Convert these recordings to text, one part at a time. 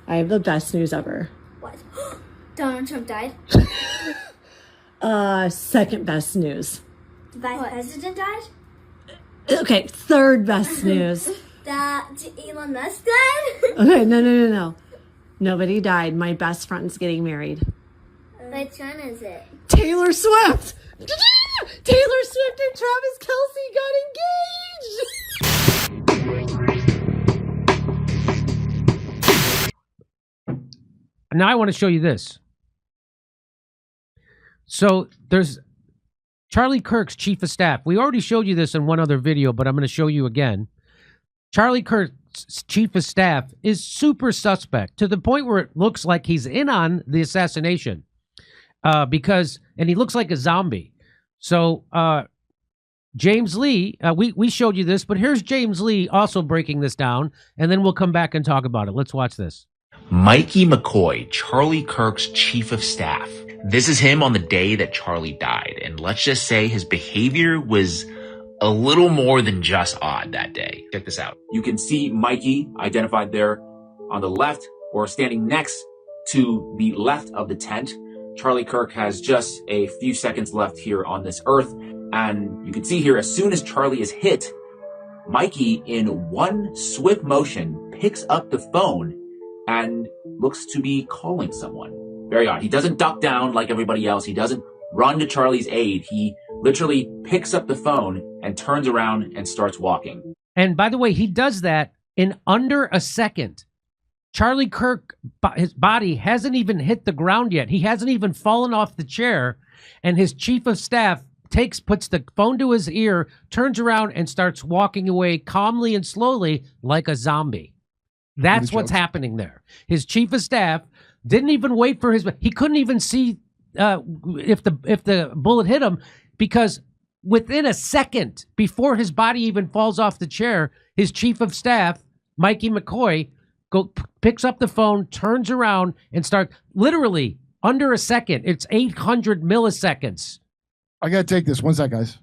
I have the best news ever. What? Donald Trump died? Second best news. The vice president died? Okay, third best news. That Elon Musk died? Okay, no. Nobody died. My best friend's getting married. Which one is it? Taylor Swift! Taylor Swift and Travis Kelce got engaged! Now I want to show you this. So there's Charlie Kirk's chief of staff. We already showed you this in one other video, but I'm going to show you again. Charlie Kirk's chief of staff is super suspect to the point where it looks like he's in on the assassination and he looks like a zombie. So James Lee, we showed you this, but here's James Lee also breaking this down, and then we'll come back and talk about it. Let's watch this. Mikey McCoy, Charlie Kirk's chief of staff. This is him on the day that Charlie died, and let's just say his behavior was a little more than just odd that day. Check this out. You can see Mikey identified there on the left, or standing next to the left of the tent. Charlie Kirk has just a few seconds left here on this earth, and you can see here, as soon as Charlie is hit, Mikey, in one swift motion, picks up the phone and looks to be calling someone. Very odd. He doesn't duck down like everybody else. He doesn't run to Charlie's aid. He literally picks up the phone and turns around and starts walking. And by the way, he does that in under a second. Charlie Kirk, his body hasn't even hit the ground yet. He hasn't even fallen off the chair. And his chief of staff puts the phone to his ear, turns around and starts walking away calmly and slowly like a zombie. That's what's happening there. His chief of staff didn't even wait for he couldn't even see if the bullet hit him, because within a second before his body even falls off the chair, his chief of staff, Mikey McCoy, picks up the phone, turns around, and literally under a second. It's 800 milliseconds. I gotta take this. One sec, guys.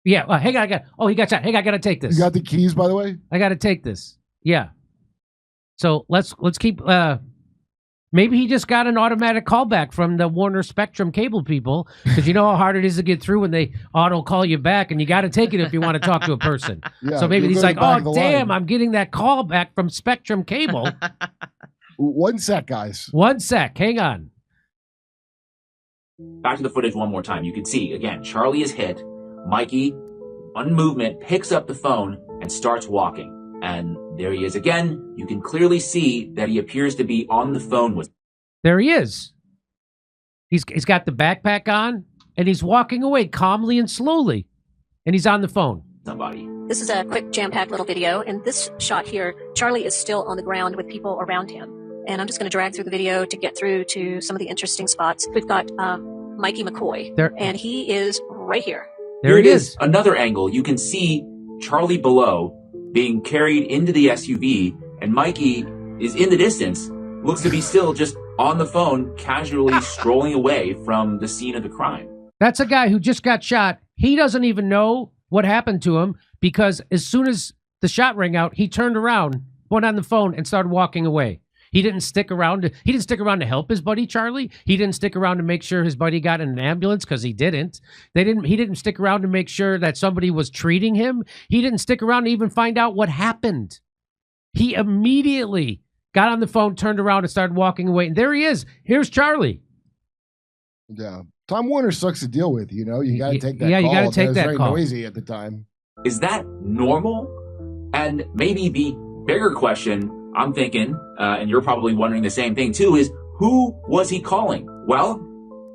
Yeah. Hey, he got shot. Hey, I gotta take this. You got the keys, by the way? I gotta take this. Yeah. So let's keep. Maybe he just got an automatic callback from the Warner Spectrum cable people, because you know how hard it is to get through when they auto call you back, and you got to take it if you want to talk to a person. Yeah, so maybe he's like, "Oh, damn, I'm getting that call back from Spectrum cable." One sec, guys. One sec. Hang on. Back to the footage one more time. You can see, again, Charlie is hit. Mikey, on movement, picks up the phone and starts walking. And there he is again. You can clearly see that he appears to be on the phone with. There he is. He's got the backpack on, and he's walking away calmly and slowly. And he's on the phone. Somebody. This is a quick jam-packed little video. And this shot here, Charlie is still on the ground with people around him. And I'm just going to drag through the video to get through to some of the interesting spots. We've got Mikey McCoy, and he is right here. There he is. Another angle. You can see Charlie below, being carried into the SUV, and Mikey is in the distance, looks to be still just on the phone, casually strolling away from the scene of the crime. That's a guy who just got shot. He doesn't even know what happened to him, because as soon as the shot rang out, he turned around, went on the phone, and started walking away. He didn't stick around to help his buddy Charlie. He didn't stick around to make sure his buddy got in an ambulance, because he didn't. He didn't stick around to make sure that somebody was treating him. He didn't stick around to even find out what happened. He immediately got on the phone, turned around, and started walking away. And there he is. Here's Charlie. Yeah. Tom Warner sucks to deal with, you know. You got to take that call. Yeah, you got to take that call. It was very noisy at the time. Is that normal? And maybe the bigger question I'm thinking, and you're probably wondering the same thing too, is who was he calling? Well,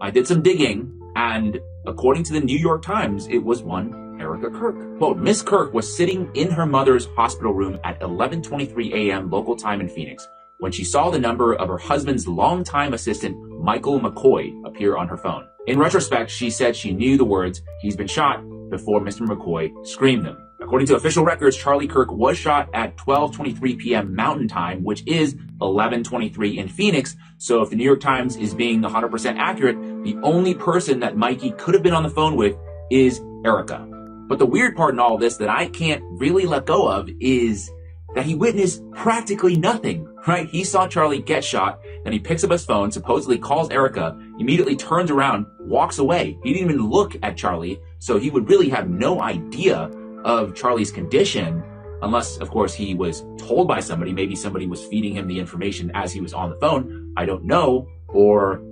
I did some digging, and according to the New York Times, it was one Erica Kirk. Quote, Miss Kirk was sitting in her mother's hospital room at 11:23 a.m. local time in Phoenix when she saw the number of her husband's longtime assistant, Michael McCoy, appear on her phone. In retrospect, she said she knew the words, "He's been shot," before Mr. McCoy screamed them. According to official records, Charlie Kirk was shot at 12:23 p.m. Mountain Time, which is 11:23 in Phoenix. So if the New York Times is being 100% accurate, the only person that Mikey could have been on the phone with is Erica. But the weird part in all of this that I can't really let go of is that he witnessed practically nothing, right? He saw Charlie get shot, then he picks up his phone, supposedly calls Erica, immediately turns around, walks away. He didn't even look at Charlie, so he would really have no idea of Charlie's condition, unless, of course, he was told by somebody. Maybe somebody was feeding him the information as he was on the phone. I don't know. Or,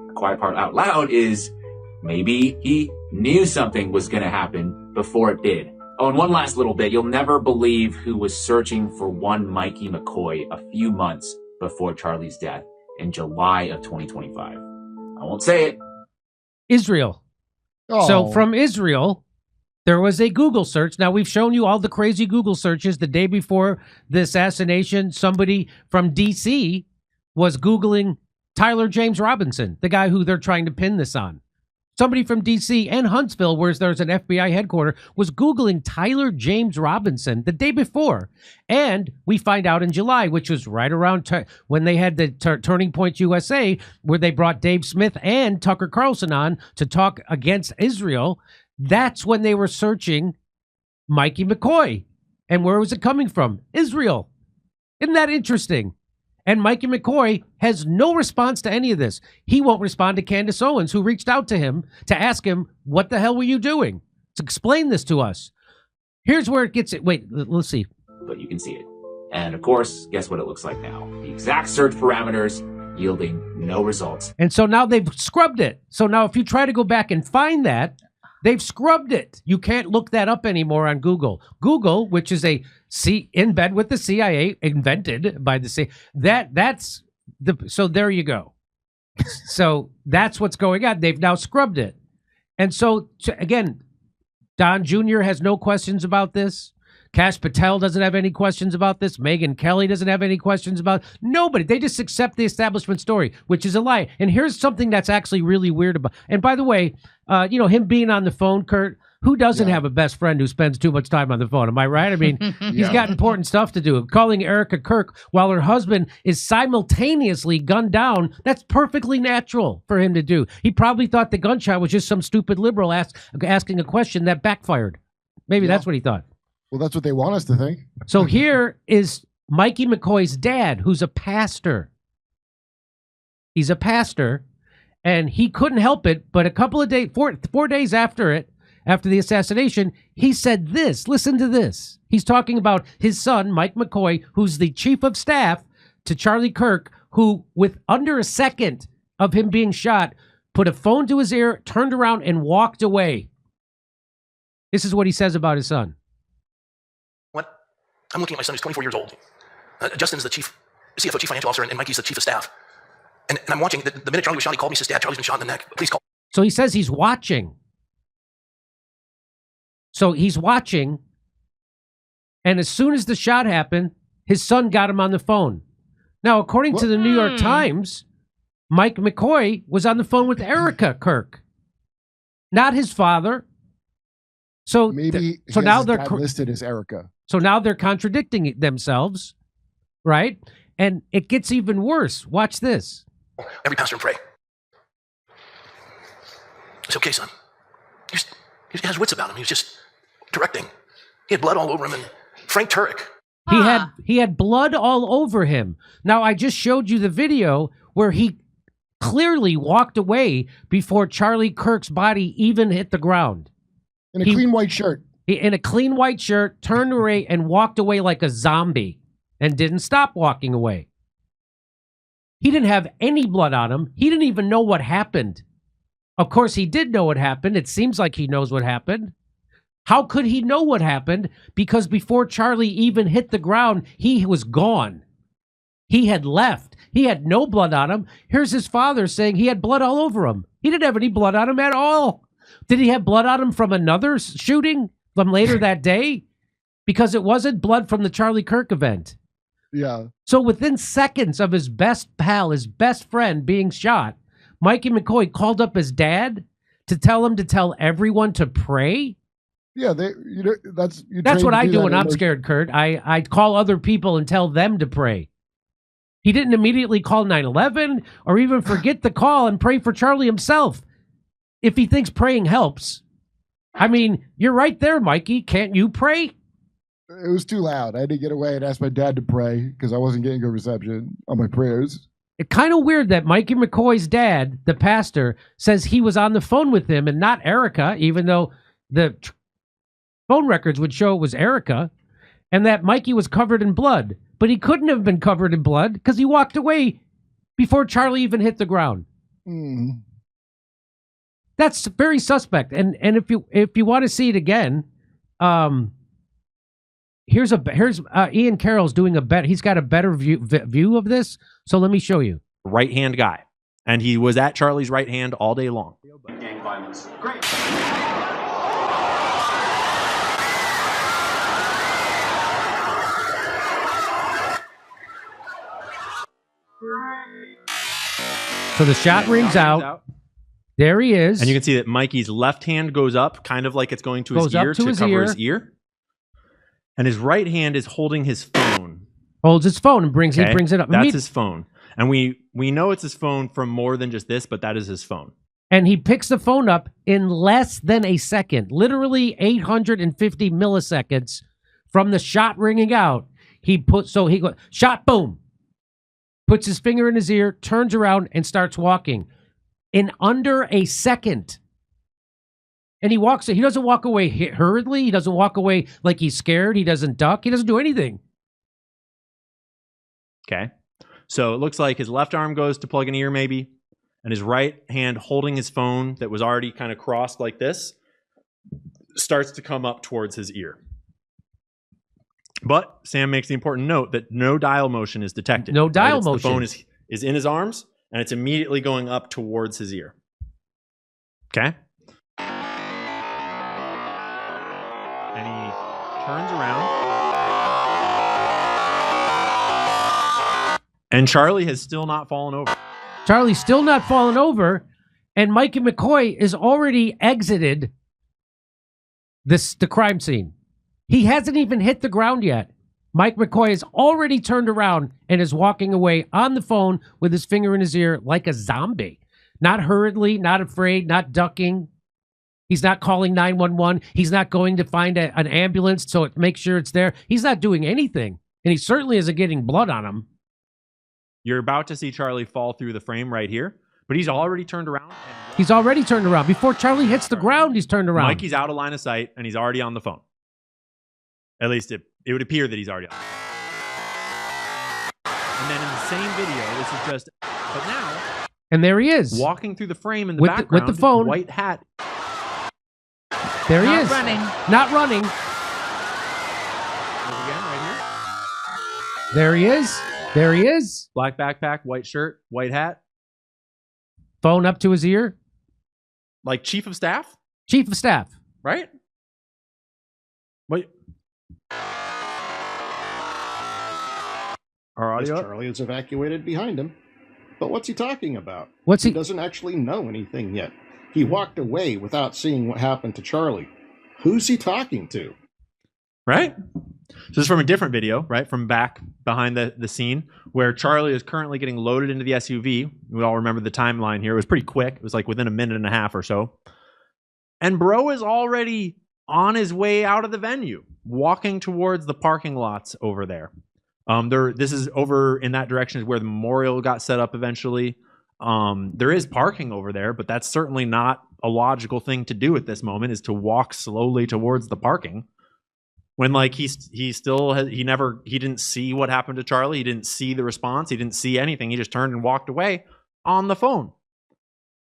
the quiet part out loud is, maybe he knew something was going to happen before it did. Oh, and one last little bit. You'll never believe who was searching for one Mikey McCoy a few months before Charlie's death in July of 2025. I won't say it. Israel. Oh. So from Israel, there was a Google search. Now, we've shown you all the crazy Google searches. The day before the assassination, somebody from D.C. was Googling Tyler James Robinson, the guy who they're trying to pin this on. Somebody from D.C. and Huntsville, where there's an FBI headquarters, was Googling Tyler James Robinson the day before. And we find out in July, which was right around when they had the Turning Point USA, where they brought Dave Smith and Tucker Carlson on to talk against Israel. That's when they were searching Mikey McCoy. And where was it coming from? Israel. Isn't that interesting? And Mikey McCoy has no response to any of this. He won't respond to Candace Owens, who reached out to him to ask him, what the hell were you doing? To explain this to us. Here's where it gets it. Wait, let's see. But you can see it. And of course, guess what it looks like now? The exact search parameters yielding no results. And so now they've scrubbed it. So now if you try to go back and find that, they've scrubbed it. You can't look that up anymore on Google. Google, which is in bed with the CIA, invented by the CIA. So there you go. So that's what's going on. They've now scrubbed it. And so, again, Don Jr. has no questions about this. Kash Patel doesn't have any questions about this. Megyn Kelly doesn't have any questions about it. Nobody. They just accept the establishment story, which is a lie. And here's something that's actually really weird about. And by the way, him being on the phone, Kurt, who doesn't have a best friend who spends too much time on the phone? Am I right? I mean, he's got important stuff to do. Calling Erica Kirk while her husband is simultaneously gunned down, that's perfectly natural for him to do. He probably thought the gunshot was just some stupid liberal asking a question that backfired. Maybe that's what he thought. Well, that's what they want us to think. So here is Mikey McCoy's dad, who's a pastor. He's a pastor, and he couldn't help it, but a couple of days, 4 days after the assassination, he said this. Listen to this. He's talking about his son, Mike McCoy, who's the chief of staff to Charlie Kirk, who, with under a second of him being shot, put a phone to his ear, turned around, and walked away. This is what he says about his son. I'm looking at my son who's 24 years old. Justin's the CFO, chief financial officer, and Mikey's the chief of staff. And I'm watching. The minute Charlie was shot, he called me, says, Dad, Charlie's been shot in the neck. Please call. So he says he's watching. So he's watching. And as soon as the shot happened, his son got him on the phone. Now, according to the New York Times, Mike McCoy was on the phone with Erica Kirk, not his father. So maybe so now they're listed as Erica. So now they're contradicting themselves, right? And it gets even worse. Watch this. Every pastor and pray. It's okay, son. He has wits about him. He was just directing. He had blood all over him. And Frank Turek. He had blood all over him. Now, I just showed you the video where he clearly walked away before Charlie Kirk's body even hit the ground. In a clean white shirt. In a clean white shirt, turned away and walked away like a zombie and didn't stop walking away. He didn't have any blood on him. He didn't even know what happened. Of course, he did know what happened. It seems like he knows what happened. How could he know what happened? Because before Charlie even hit the ground, he was gone. He had left. He had no blood on him. Here's his father saying he had blood all over him. He didn't have any blood on him at all. Did he have blood on him from another shooting from later that day? Because it wasn't blood from the Charlie Kirk event. Yeah. So within seconds of his best pal, his best friend being shot, Mikey McCoy called up his dad to tell him to tell everyone to pray. Yeah, that's what I do when I'm scared, Kurt. I call other people and tell them to pray. He didn't immediately call 911 or even forget the call and pray for Charlie himself. If he thinks praying helps. I mean, you're right there, Mikey. Can't you pray? It was too loud. I had to get away and ask my dad to pray because I wasn't getting good reception on my prayers. It's kind of weird that Mikey McCoy's dad, the pastor, says he was on the phone with him and not Erica, even though the phone records would show it was Erica, and that Mikey was covered in blood. But he couldn't have been covered in blood because he walked away before Charlie even hit the ground. Mm. That's very suspect. And if you want to see it again, here's Ian Carroll's doing a bet. He's got a better view of this. So let me show you. Right hand guy, and he was at Charlie's right hand all day long. Gang violence. Great. So the shot rings out. There he is. And you can see that Mikey's left hand goes up, kind of like it's going to his ear to cover his ear. And his right hand is holding his phone. Holds his phone and he brings it up. That's his phone. And we know it's his phone from more than just this, but that is his phone. And he picks the phone up in less than a second, literally 850 milliseconds from the shot ringing out. He goes, shot, boom. Puts his finger in his ear, turns around, and starts walking in under a second. And he walks. He doesn't walk away hurriedly. He doesn't walk away like he's scared. He doesn't duck. He doesn't do anything. Okay. So it looks like his left arm goes to plug an ear maybe, and his right hand holding his phone that was already kind of crossed like this starts to come up towards his ear. But Sam makes the important note that no dial motion is detected. No dial motion. The phone is in his arms, and it's immediately going up towards his ear. Okay? And he turns around. And Charlie has still not fallen over. Charlie's still not fallen over, and Mikey McCoy is already exited the crime scene. He hasn't even hit the ground yet. Mike McCoy has already turned around and is walking away on the phone with his finger in his ear like a zombie. Not hurriedly, not afraid, not ducking. He's not calling 911. He's not going to find an ambulance so make sure it's there. He's not doing anything. And he certainly isn't getting blood on him. You're about to see Charlie fall through the frame right here, but he's already turned around. He's already turned around. Before Charlie hits the ground, he's turned around. Mikey's out of line of sight, and he's already on the phone. At least it would appear that he's already on. And then in the same video, this is just, but now. And there he is. Walking through the frame in the background. With the phone. White hat. There he is. Not running. Not running. Again, right here. There he is. There he is. Black backpack, white shirt, white hat. Phone up to his ear. Like chief of staff? Chief of staff. Right? Wait. Our audio? Charlie is evacuated behind him. But what's he talking about? He doesn't actually know anything yet. He walked away without seeing what happened to Charlie. Who's he talking to? Right? So this is from a different video, right? From back behind the scene where Charlie is currently getting loaded into the SUV. We all remember the timeline here. It was pretty quick. It was like within a minute and a half or so. And bro is already on his way out of the venue, walking towards the parking lots over there. This is over in that direction is where the memorial got set up eventually. There is parking over there, but that's certainly not a logical thing to do at this moment, is to walk slowly towards the parking. When like he didn't see what happened to Charlie. He didn't see the response. He didn't see anything. He just turned and walked away on the phone.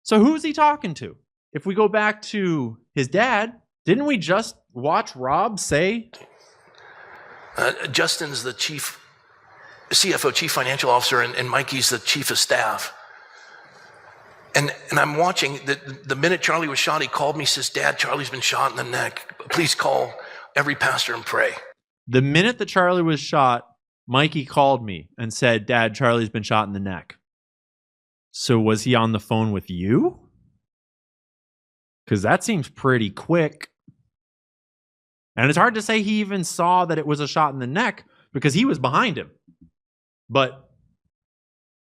So who's he talking to? If we go back to his dad, didn't we just watch Rob say? Justin's the CFO, chief financial officer, and Mikey's the chief of staff. And I'm watching, the minute Charlie was shot, he called me, says, Dad, Charlie's been shot in the neck. Please call every pastor and pray. The minute that Charlie was shot, Mikey called me and said, Dad, Charlie's been shot in the neck. So was he on the phone with you? Because that seems pretty quick. And it's hard to say he even saw that it was a shot in the neck because he was behind him. But,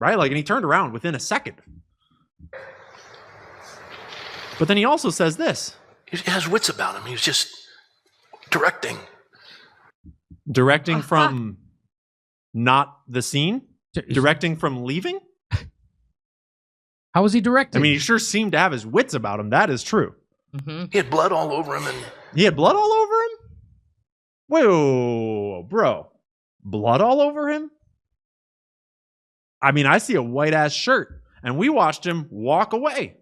right? Like, and he turned around within a second. But then he also says this. He has wits about him. He was just directing. Directing from not the scene? Directing from leaving? How was he directing? I mean, he sure seemed to have his wits about him. That is true. Mm-hmm. He had blood all over him. He had blood all over him? Whoa, bro. Blood all over him? I mean, I see a white-ass shirt, and we watched him walk away.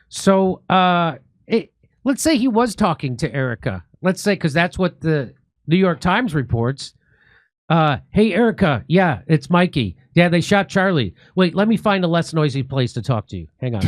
So, let's say he was talking to Erica. Let's say, because that's what the New York Times reports. Hey, Erica. Yeah, it's Mikey. Yeah, they shot Charlie. Wait, let me find a less noisy place to talk to you. Hang on.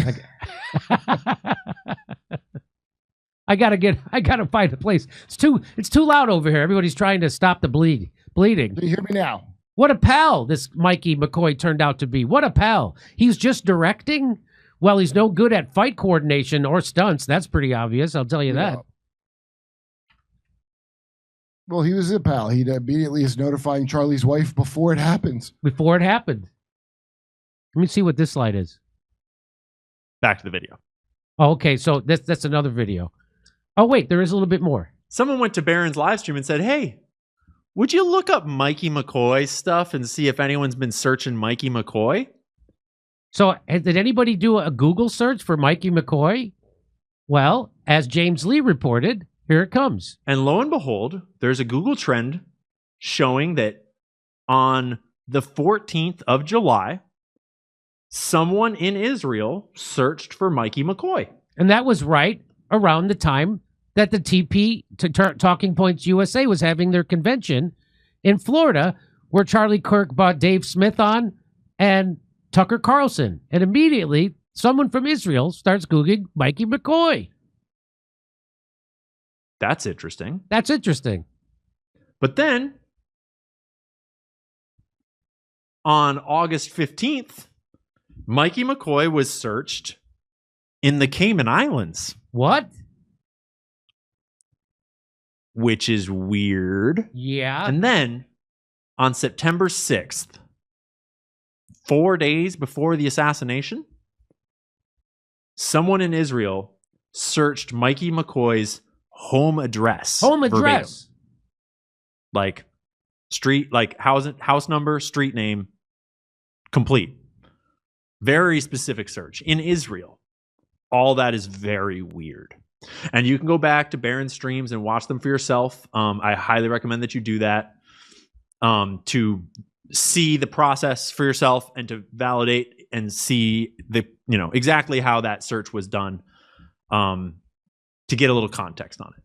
I gotta find a place. It's too loud over here. Everybody's trying to stop the bleeding. Can you hear me now? What a pal this Mikey McCoy turned out to be. What a pal. He's just directing? Well, he's no good at fight coordination or stunts. That's pretty obvious. I'll tell you that. Well, he was a pal. He immediately is notifying Charlie's wife before it happens. Before it happened. Let me see what this slide is. Back to the video. Oh, okay, so that's another video. Oh, wait, there is a little bit more. Someone went to Barron's live stream and said, hey, would you look up Mikey McCoy stuff and see if anyone's been searching Mikey McCoy? So did anybody do a Google search for Mikey McCoy? Well, as James Lee reported, here it comes. And lo and behold, there's a Google trend showing that on the 14th of July, someone in Israel searched for Mikey McCoy. And that was right around the time that the Talking Points USA was having their convention in Florida, where Charlie Kirk brought Dave Smith on and Tucker Carlson. And immediately, someone from Israel starts Googling Mikey McCoy. That's interesting. That's interesting. But then, on August 15th, Mikey McCoy was searched in the Cayman Islands. What? Which is weird. Yeah. And then, on September 6th, 4 days before the assassination, someone in Israel searched Mikey McCoy's home address. Home address. Verbatim. Like street, like house number, street name, complete. Very specific search in Israel. All that is very weird. And you can go back to Barron's streams and watch them for yourself. I highly recommend that you do that to see the process for yourself and to validate and see exactly how that search was done. To get a little context on it.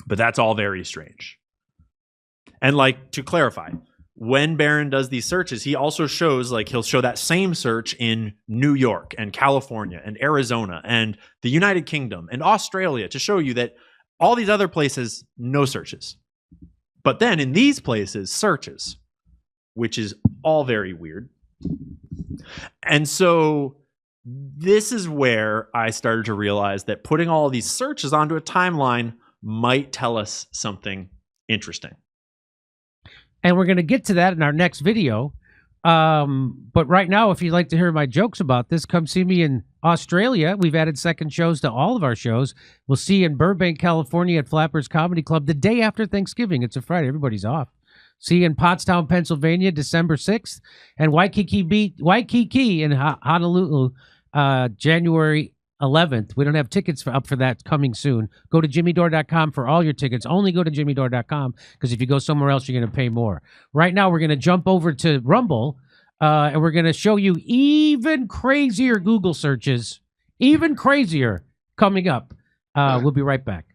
But that's all very strange. And to clarify, when Barron does these searches, he also shows, he'll show that same search in New York and California and Arizona and the United Kingdom and Australia to show you that all these other places, no searches. But then in these places, searches, which is all very weird. And so this is where I started to realize that putting all of these searches onto a timeline might tell us something interesting. And we're going to get to that in our next video. But right now, if you'd like to hear my jokes about this, come see me in Australia. We've added second shows to all of our shows. We'll see you in Burbank, California at Flappers Comedy Club the day after Thanksgiving. It's a Friday. Everybody's off. See you in Pottstown, Pennsylvania, December 6th. And Waikiki in Honolulu, January 11th. We don't have tickets up for that coming soon. Go to jimmydore.com for all your tickets. Only go to jimmydore.com because if you go somewhere else, you're going to pay more. Right now, we're going to jump over to Rumble, and we're going to show you even crazier Google searches, even crazier, coming up. We'll be right back.